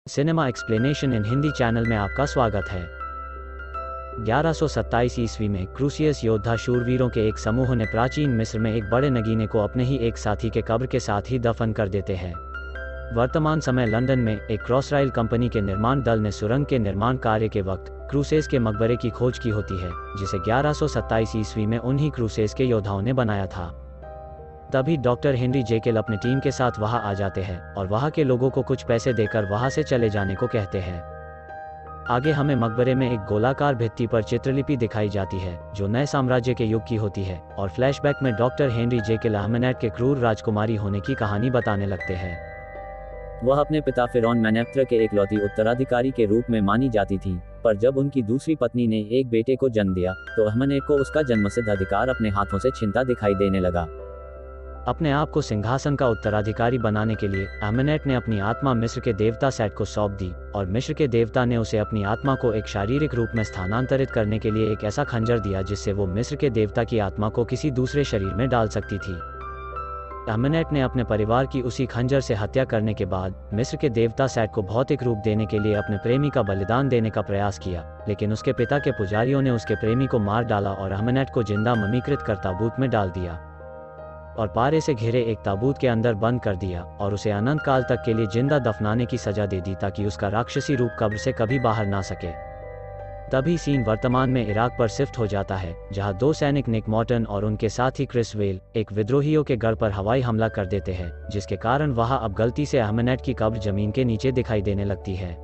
Cinema explanation in Hindi channel में आपका स्वागत है। 1127 ईस्वी में क्रूसियस योद्धा शूरवीरों के एक समूह ने प्राचीन मिस्र में एक बड़े नगीने को अपने ही एक साथी के कब्र के साथ ही दफन कर देते हैं। वर्तमान समय लंदन में एक क्रॉसराइल कंपनी के निर्माण दल ने सुरंग के निर्माण कार्य के वक्त क्रूसेस के मकबरे की खोज की होती है, जिसे 1127 ईस्वी में उन्हीं क्रूसेस के योद्धाओं ने बनाया था। तभी डॉक्टर हेनरी जेकेल अपनी टीम के साथ वहां आ जाते हैं और वहां के लोगों को कुछ पैसे देकर वहां से चले जाने को कहते हैं। आगे हमें मकबरे में एक गोलाकार भित्ति पर चित्रलिपि दिखाई जाती है जो नए साम्राज्य के युग की होती है, और फ्लैशबैक में डॉक्टर हेनरी जेकेल अहमनेट के क्रूर राजकुमारी होने की कहानी बताने लगते हैं। वह अपने पिता फिरौन मेनेप्तर के इकलौती उत्तराधिकारी के रूप में मानी जाती थी, पर जब उनकी दूसरी पत्नी ने एक बेटे को जन्म दिया तो अहमनेट को उसका जन्मसिद्ध अधिकार अपने हाथों से छिनता दिखाई देने लगा। अपने आप को सिंहासन का उत्तराधिकारी बनाने के लिए अहमनेट ने अपनी आत्मा मिस्र के देवता सेट को सौंप दी, और मिस्र के देवता ने उसे अपनी आत्मा को एक शारीरिक रूप में स्थानांतरित करने के लिए एक ऐसा खंजर दिया जिससे वो मिस्र के देवता की आत्मा को किसी दूसरे शरीर में डाल सकती थी। अहमनेट ने अपने परिवार की उसी खंजर से हत्या करने के बाद मिस्र के देवता सेट को भौतिक रूप देने के लिए अपने प्रेमी का बलिदान देने का प्रयास किया, लेकिन उसके पिता के पुजारियों ने उसके प्रेमी को मार डाला और अहमनेट को जिंदा ममीकृत कर ताबूत में डाल दिया और पारे से घिरे एक ताबूत के अंदर बंद कर दिया और उसे अनंत काल तक के लिए जिंदा दफनाने की सजा दे दी ताकि उसका राक्षसी रूप कब्र से कभी बाहर ना सके। तभी सीन वर्तमान में इराक पर शिफ्ट हो जाता है, जहां दो सैनिक निक मॉर्टन और उनके साथी क्रिस वेल एक विद्रोहियों के घर पर हवाई हमला कर देते हैं, जिसके कारण वहां अब गलती से अहमनेट की कब्र जमीन के नीचे दिखाई देने लगती है।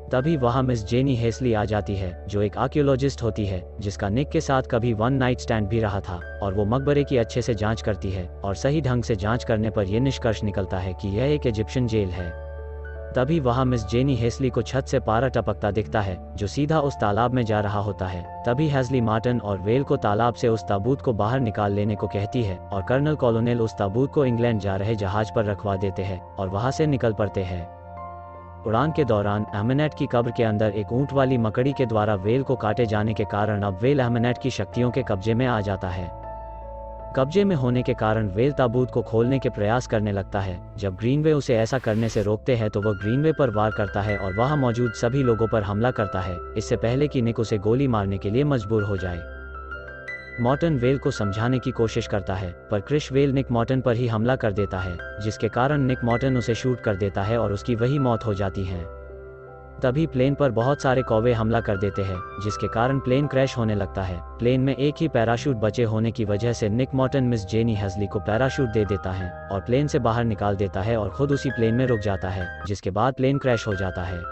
तभी वहां मिस जेनी हेस्ली आ जाती है, जो एक आर्कियोलॉजिस्ट होती है जिसका निक के साथ कभी वन नाइट स्टैंड भी रहा था, और वो मकबरे की अच्छे से जांच करती है और सही ढंग से जांच करने पर यह निष्कर्ष निकलता है कि यह एक इजिप्शियन जेल है। तभी वहां मिस जेनी हेस्ली को छत से पारा टपकता दिखता है जो सीधा उस तालाब में जा रहा होता है। तभी हेस्ली मार्टन और वेल को तालाब से उस ताबूत को बाहर निकाल लेने को कहती है, और कर्नल कॉलोनेल उस ताबूत को इंग्लैंड जा रहे जहाज पर रखवा देते हैं और वहां से निकल पड़ते हैं। उड़ान के दौरान अहमनेट की कब्र के अंदर एक ऊंट वाली मकड़ी के द्वारा वेल को काटे जाने के कारण अब वेल अहमनेट की शक्तियों के कब्जे में आ जाता है। कब्जे में होने के कारण वेल ताबूत को खोलने के प्रयास करने लगता है। जब ग्रीनवे उसे ऐसा करने से रोकते हैं तो वह ग्रीनवे पर वार करता है और वहां मौजूद सभी लोगों पर हमला करता है, इससे पहले कि निक उसे गोली मारने के लिए मजबूर हो जाए। मॉर्टन वेल को समझाने की कोशिश करता है, पर क्रिस वेल निक मॉर्टन पर ही हमला कर देता है, जिसके कारण निक मॉर्टन उसे शूट कर देता है और उसकी वही मौत हो जाती है। तभी प्लेन पर बहुत सारे कौवे हमला कर देते हैं, जिसके कारण प्लेन क्रैश होने लगता है। प्लेन में एक ही पैराशूट बचे होने की वजह से निक मॉर्टन मिस जेनी हेस्ली को पैराशूट दे देता है और प्लेन से बाहर निकाल देता है और खुद उसी प्लेन में रुक जाता है, जिसके बाद प्लेन क्रैश हो जाता है।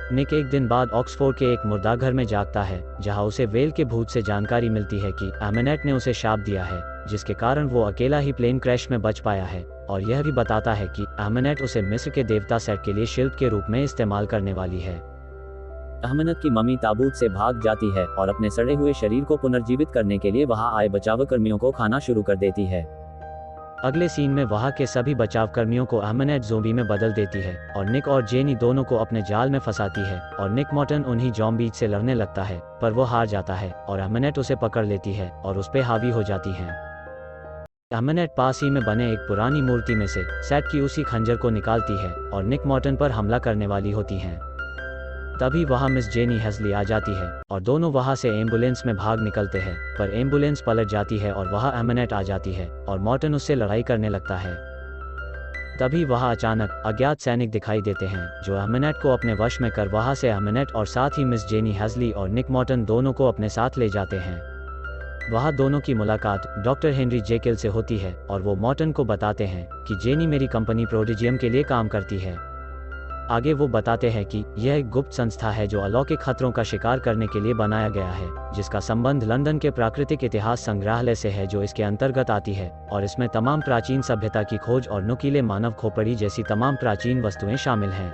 निक एक दिन बाद ऑक्सफोर्ड के एक मुर्दाघर में जागता है, जहां उसे वेल के भूत से जानकारी मिलती है कि अहमनेट ने उसे शाप दिया है, जिसके कारण वो अकेला ही प्लेन क्रैश में बच पाया है, और यह भी बताता है कि अहमनेट उसे मिस्र के देवता सेट के लिए शिल्प के रूप में इस्तेमाल करने वाली है। अहमनेट की मम्मी ताबूत से भाग जाती है और अपने सड़े हुए शरीर को पुनर्जीवित करने के लिए वहां आए बचाव कर्मियों को खाना शुरू कर देती है। अगले सीन में वहां के सभी बचाव कर्मियों को अहमनेट ज़ोंबी में बदल देती है और निक और जेनी दोनों को अपने जाल में फंसाती है, और निक मॉर्टन उन्हीं ज़ॉम्बीज से लड़ने लगता है, पर वो हार जाता है और अहमनेट उसे पकड़ लेती है और उस पे हावी हो जाती है। अहमनेट पास ही में बने एक पुरानी मूर्ति में से सेट की उसी खंजर को निकालती है और निक मॉर्टन पर हमला करने वाली होती हैं। तभी वहां मिस जेनी हेस्ली आ जाती है और दोनों वहां से एम्बुलेंस में भाग निकलते हैं, पर एम्बुलेंस पलट जाती है और वहां अहमनेट आ जाती है और मॉर्टन उससे लड़ाई करने लगता है। तभी वहां अचानक अज्ञात सैनिक दिखाई देते हैं जो अहमनेट को अपने वश में कर वहां से अहमनेट और साथ ही मिस जेनी हेस्ली और निक मॉर्टन दोनों को अपने साथ ले जाते हैं। वहां दोनों की मुलाकात डॉक्टर हेनरी जेकेल से होती है और वो मॉर्टन को बताते हैं कि जेनी मेरी कंपनी प्रोडिजियम के लिए काम करती है। आगे वो बताते हैं कि यह एक गुप्त संस्था है जो अलौकिक खतरों का शिकार करने के लिए बनाया गया है, जिसका संबंध लंदन के प्राकृतिक इतिहास संग्रहालय से है जो इसके अंतर्गत आती है, और इसमें तमाम प्राचीन सभ्यता की खोज और नुकीले मानव खोपड़ी जैसी तमाम प्राचीन वस्तुएं शामिल हैं।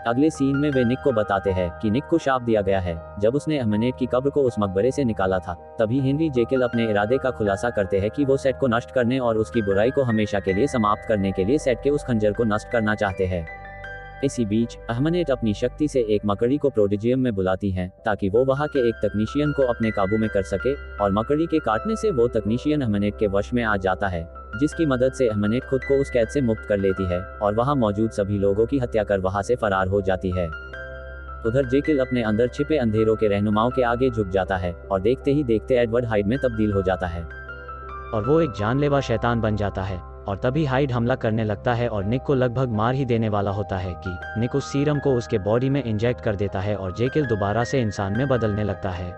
अगले सीन में वे निक को बताते हैं कि निक को शाप दिया गया है जब उसने अहमनेट की कब्र को उस मकबरे से निकाला था। तभी हेनरी जेकेल अपने इरादे का खुलासा करते हैं कि वो सेट को नष्ट करने और उसकी बुराई को हमेशा के लिए समाप्त करने के लिए सेट के उस खंजर को नष्ट करना चाहते हैं। इसी बीच अहमनेट अपनी शक्ति से एक मकड़ी को प्रोडिजियम में बुलाती हैं ताकि वो वहां के एक तकनीशियन को अपने काबू में कर सके, और मकड़ी के काटने से वो तकनीशियन अहमनेट के वश में आ जाता है। जिसकी मदद से अहमनेट खुद को उस कैद से मुक्त कर लेती है और वहां मौजूद सभी लोगों की हत्या कर वहां से फरार हो जाती है। उधर जेकिल अपने अंदर छिपे अंधेरों के रहनुमाओं के आगे झुक जाता है और देखते ही देखते एडवर्ड हाइड में तब्दील हो जाता है और वो एक जानलेवा शैतान बन जाता है। और तभी हाइड हमला करने लगता है और निक को लगभग मार ही देने वाला होता है कि निक उस सीरम को उसके बॉडी में इंजेक्ट कर देता है और जेकिल दोबारा से इंसान में बदलने लगता है।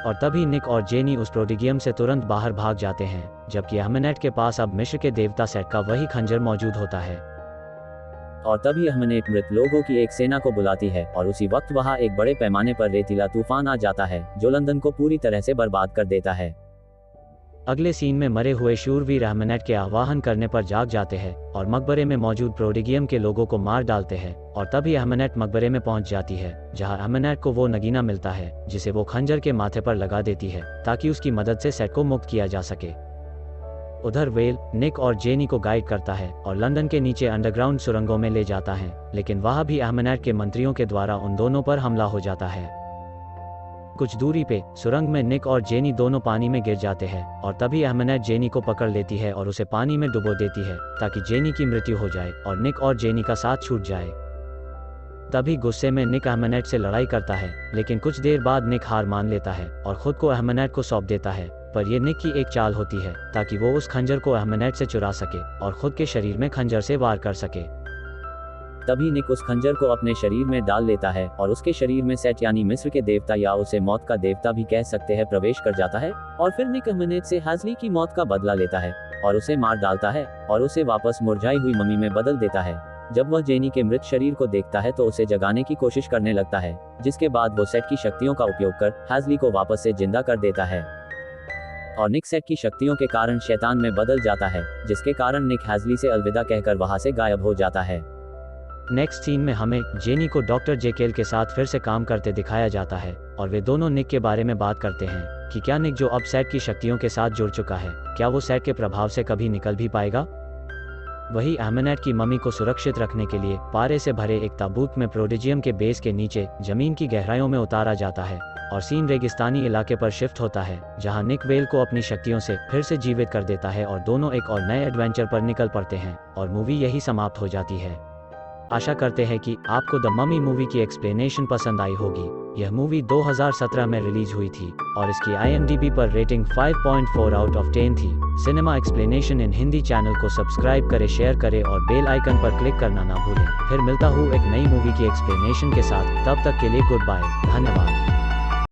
और तभी निक और जेनी उस प्रोडिगियम से तुरंत बाहर भाग जाते हैं, जबकि अहमनेट के पास अब मिस्र के देवता सेट का वही खंजर मौजूद होता है। और तभी अहमनेट मृत लोगों की एक सेना को बुलाती है और उसी वक्त वहां एक बड़े पैमाने पर रेतीला तूफान आ जाता है जो लंदन को पूरी तरह से बर्बाद कर देता है। अगले सीन में मरे हुए शूरवीर अहमनेट के आवाहन करने पर जाग जाते हैं और मकबरे में मौजूद प्रोडिगियम के लोगों को मार डालते हैं। और तभी अहमनेट मकबरे में पहुंच जाती है, जहां अहमनेट को वो नगीना मिलता है जिसे वो खंजर के माथे पर लगा देती है ताकि उसकी मदद से सेट को मुक्त किया जा सके। उधर वेल निक और जेनी को गाइड करता है और लंदन के नीचे अंडरग्राउंड सुरंगों में ले जाता है, लेकिन वहां भी अहमनेट के मंत्रियों के द्वारा उन दोनों पर हमला हो जाता है। कुछ दूरी पे सुरंग में निक और जेनी दोनों पानी में गिर जाते हैं और तभी अहमनेट जेनी को पकड़ लेती है और उसे पानी में डुबो देती है ताकि जेनी की मृत्यु हो जाए और निक और जेनी का साथ छूट जाए। तभी गुस्से में निक अहमनेट से लड़ाई करता है, लेकिन कुछ देर बाद निक हार मान लेता है और खुद को अहमनेट को सौंप देता है। पर यह निक की एक चाल होती है ताकि वो उस खंजर को अहमनेट से चुरा सके और खुद के शरीर में खंजर से वार कर सके। तभी निक उस खंजर को अपने शरीर में डाल लेता है और उसके शरीर में सेट यानी मिस्र के देवता या उसे मौत का देवता भी कह सकते हैं प्रवेश कर जाता है। और फिर निक अहमनेट से हाजली की मौत का बदला लेता है और उसे मार डालता है और उसे वापस मुरझाई हुई मम्मी में बदल देता है। जब वह जेनी के मृत शरीर को देखता है तो उसे जगाने की कोशिश करने लगता है, जिसके बाद वो सेट की शक्तियों का उपयोग कर हाजली को वापस से जिंदा कर देता है और निक सेट की शक्तियों के कारण शैतान में बदल जाता है, जिसके कारण निक हाजली से अलविदा कहकर वहां से गायब हो जाता है। नेक्स्ट सीन में हमें जेनी को डॉक्टर जेकेल के साथ फिर से काम करते दिखाया जाता है और वे दोनों निक के बारे में बात करते हैं कि क्या निक जो अब सेट की शक्तियों के साथ जुड़ चुका है, क्या वो सेट के प्रभाव से कभी निकल भी पाएगा। वही अहमनेट की मम्मी को सुरक्षित रखने के लिए पारे से भरे एक ताबूत में प्रोडिजियम के बेस के नीचे जमीन की गहराइयों में उतारा जाता है और सीन रेगिस्तानी इलाके पर शिफ्ट होता है, जहां निक वेल को अपनी शक्तियों से फिर से जीवित कर देता है और दोनों एक और नए एडवेंचर पर निकल पड़ते हैं और मूवी यही समाप्त हो जाती है। आशा करते हैं कि आपको द ममी मूवी की एक्सप्लेनेशन पसंद आई होगी। यह मूवी 2017 में रिलीज हुई थी और इसकी IMDb पर रेटिंग 5.4 आउट ऑफ 10 थी। Cinema explanation in Hindi channel को सब्सक्राइब करें, शेयर करें और बेल आइकन पर क्लिक करना ना भूलें। फिर मिलता हूँ एक नई मूवी की एक्सप्लेनेशन के साथ, तब तक के लिए गुड बाय, धन्यवाद।